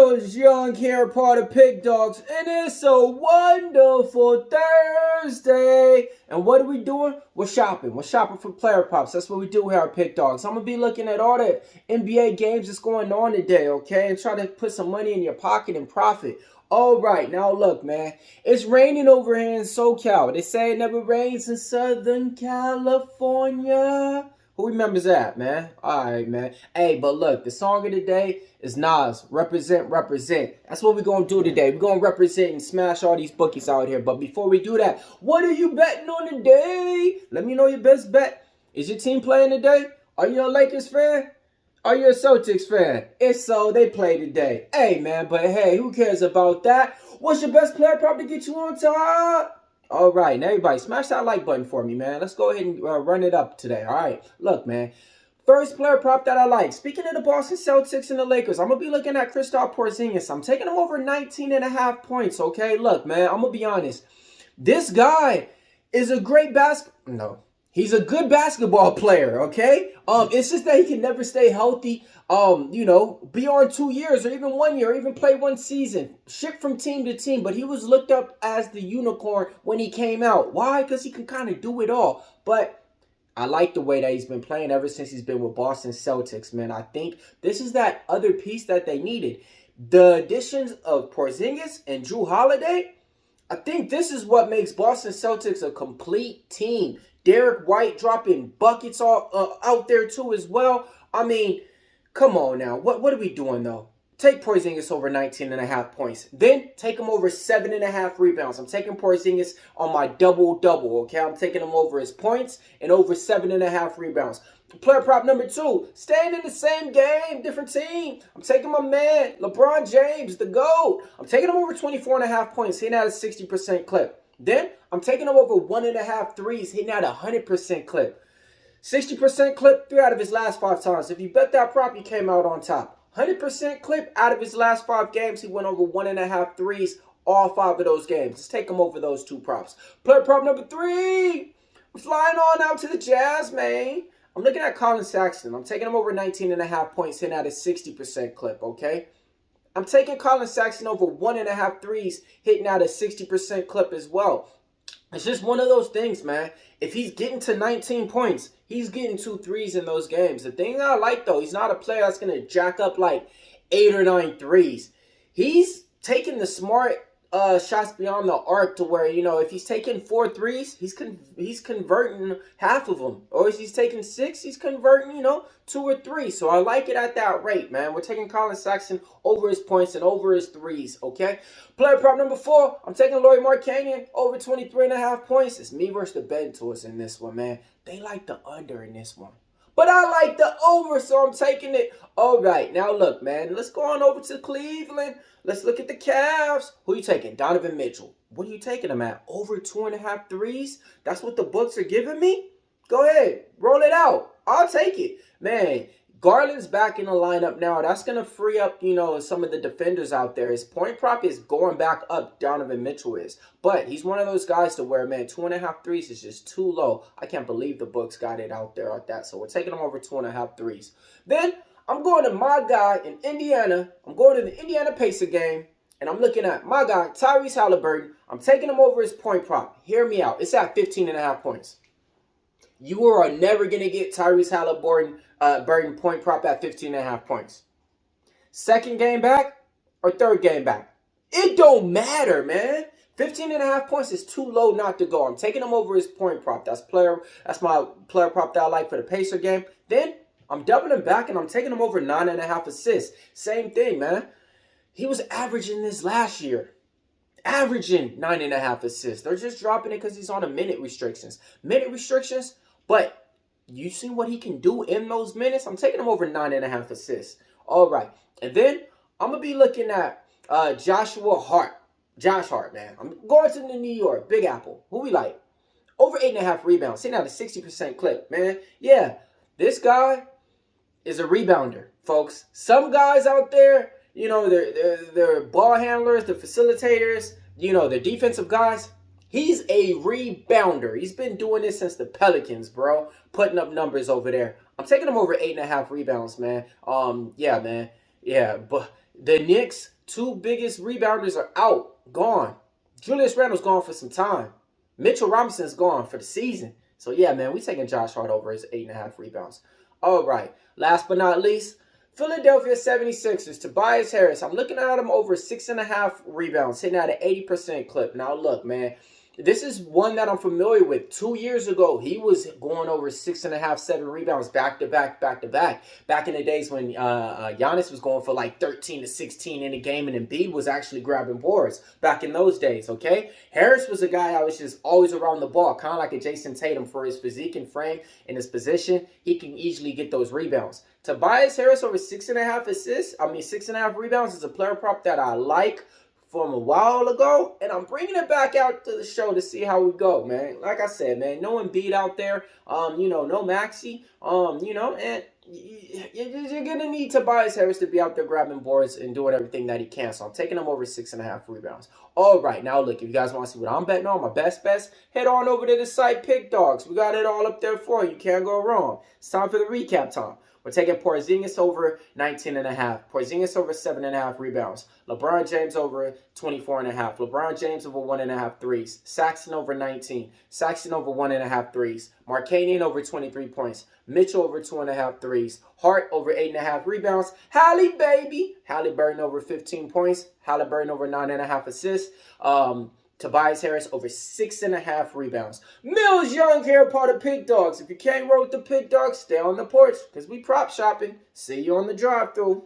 Millz Young here, part of Pick Dawgz, and it's a wonderful Thursday. And what are we doing? We're shopping. We're shopping for player props. That's what we do here at Pick Dawgz. I'm going to be looking at all the NBA games that's going on today, okay? And try to put some money in your pocket and profit. All right, now look, man. It's raining over here in SoCal. They say it never rains in Southern California. Who remembers that, man? All right, man. Hey, but look, the song of the day is Nas, Represent, Represent. That's what we're going to do today. We're going to represent and smash all these bookies out here. But before we do that, what are you betting on today? Let me know your best bet. Is your team playing today? Are you a Lakers fan? Are you a Celtics fan? If so, they play today. Hey, man, but hey, who cares about that? What's your best player prop to get you on top? All right, now everybody, smash that like button for me, man. Let's go ahead and run it up today, all right? Look, man, first player prop that I like. Speaking of the Boston Celtics and the Lakers, I'm going to be looking at Kristaps Porzingis. I'm taking him over 19.5 points, okay? Look, man, I'm going to be honest. This guy is a great he's a good basketball player, okay? It's just that he can never stay healthy, beyond 2 years or even 1 year, or even play one season. Shift from team to team, but he was looked up as the unicorn when he came out. Why? Because he can kind of do it all. But I like the way that he's been playing ever since he's been with Boston Celtics, man. I think this is that other piece that they needed. The additions of Porzingis and Jrue Holiday, I think this is what makes Boston Celtics a complete team. Derek White dropping buckets all out there too as well. I mean, come on now. What are we doing though? Take Porzingis over 19.5 points. Then take him over 7.5 rebounds. I'm taking Porzingis on my double-double, okay? I'm taking him over his points and over 7.5 rebounds. Player prop number 2, staying in the same game, different team. I'm taking my man, LeBron James, the GOAT. I'm taking him over 24.5 points, hitting at a 60% clip. Then I'm taking him over 1.5 threes, hitting at a 100% clip. 60% clip, 3 out of his last 5 times. If you bet that prop, he came out on top. 100% clip, out of his last 5 games, he went over 1.5 threes all 5 of those games. Let's take him over those 2 props. Player prop number 3. I'm flying on out to the Jazz, man. I'm looking at Colin Sexton. I'm taking him over 19.5 points, hitting at a 60% clip, okay? I'm taking Colin Sexton over 1.5 threes, hitting at a 60% clip as well. It's just one of those things, man. If he's getting to 19 points, he's getting 2 threes in those games. The thing that I like, though, he's not a player that's going to jack up like 8 or 9 threes. He's taking the smart shots beyond the arc to where, if he's taking 4 threes, he's converting half of them. Or if he's taking 6, he's converting, 2 or 3. So I like it at that rate, man. We're taking Colin Sexton over his points and over his threes, okay? Player prop number 4, I'm taking Lauri Markkanen over 23.5 points. It's me versus the betting tours in this one, man. They like the under in this one. But I like the over, so I'm taking it. All right, now look, man. Let's go on over to Cleveland. Let's look at the Cavs. Who you taking? Donovan Mitchell. What are you taking him at? Over 2.5 threes? That's what the books are giving me? Go ahead. Roll it out. I'll take it. Man, Garland's back in the lineup now. That's going to free up, some of the defenders out there. His point prop is going back up, Donovan Mitchell is. But he's one of those guys to where, man, 2.5 threes is just too low. I can't believe the books got it out there like that. So we're taking him over 2.5 threes. Then I'm going to my guy in Indiana. I'm going to the Indiana Pacer game. And I'm looking at my guy, Tyrese Haliburton. I'm taking him over his point prop. Hear me out. It's at 15.5 points. You are never going to get Tyrese Haliburton point prop at 15.5 points. Second game back or third game back? It don't matter, man. 15.5 points is too low not to go. I'm taking him over his point prop. That's my player prop that I like for the Pacer game. Then I'm doubling him back and I'm taking him over 9.5 assists. Same thing, man. He was averaging this last year. Averaging 9.5 assists. They're just dropping it because he's on a minute restrictions. But you see what he can do in those minutes? I'm taking him over 9.5 assists. All right. And then I'm going to be looking at Josh Hart, man. I'm going to the New York, Big Apple. Who we like? Over 8.5 rebounds. Sitting at a 60% clip, man. Yeah, this guy is a rebounder, folks. Some guys out there, they're ball handlers, they're facilitators, they're defensive guys. He's a rebounder. He's been doing this since the Pelicans, bro. Putting up numbers over there. I'm taking him over 8.5 rebounds, man. Yeah, man. Yeah, but the Knicks, two biggest rebounders are out, gone. Julius Randle's gone for some time. Mitchell Robinson's gone for the season. So, yeah, man, we taking Josh Hart over his 8.5 rebounds. All right. Last but not least, Philadelphia 76ers, Tobias Harris. I'm looking at him over 6.5 rebounds, hitting at an 80% clip. Now, look, man, this is one that I'm familiar with. 2 years ago, he was going over 6.5, 7 rebounds back to back. Back in the days when Giannis was going for like 13 to 16 in a game, and Embiid was actually grabbing boards back in those days, okay? Harris was a guy I was just always around the ball, kind of like a Jason Tatum for his physique and frame and his position. He can easily get those rebounds. Tobias Harris over 6.5 rebounds is a player prop that I like from a while ago, and I'm bringing it back out to the show to see how we go, man. Like I said, man, no Embiid out there, no Maxey, and you're gonna need Tobias Harris to be out there grabbing boards and doing everything that he can. So I'm taking him over 6.5 rebounds. All right, now look, if you guys want to see what I'm betting on, my best bets, head on over to the site PickDawgz. We got it all up there for you. You can't go wrong. It's time for the recap time. We're taking Porzingis over 19.5. Porzingis over 7.5 rebounds. LeBron James over 24.5. LeBron James over 1.5 threes. Saxton over 19. Saxton over 1.5 threes. Markanian over 23 points. Mitchell over 2.5 threes. Hart over 8.5 rebounds. Halliburton over 15 points. Halliburton over 9.5 assists. Tobias Harris over 6.5 rebounds. Millz Young here, part of Pick Dawgz. If you can't roll with the Pick Dawgz, stay on the porch because we prop shopping. See you on the drive-thru.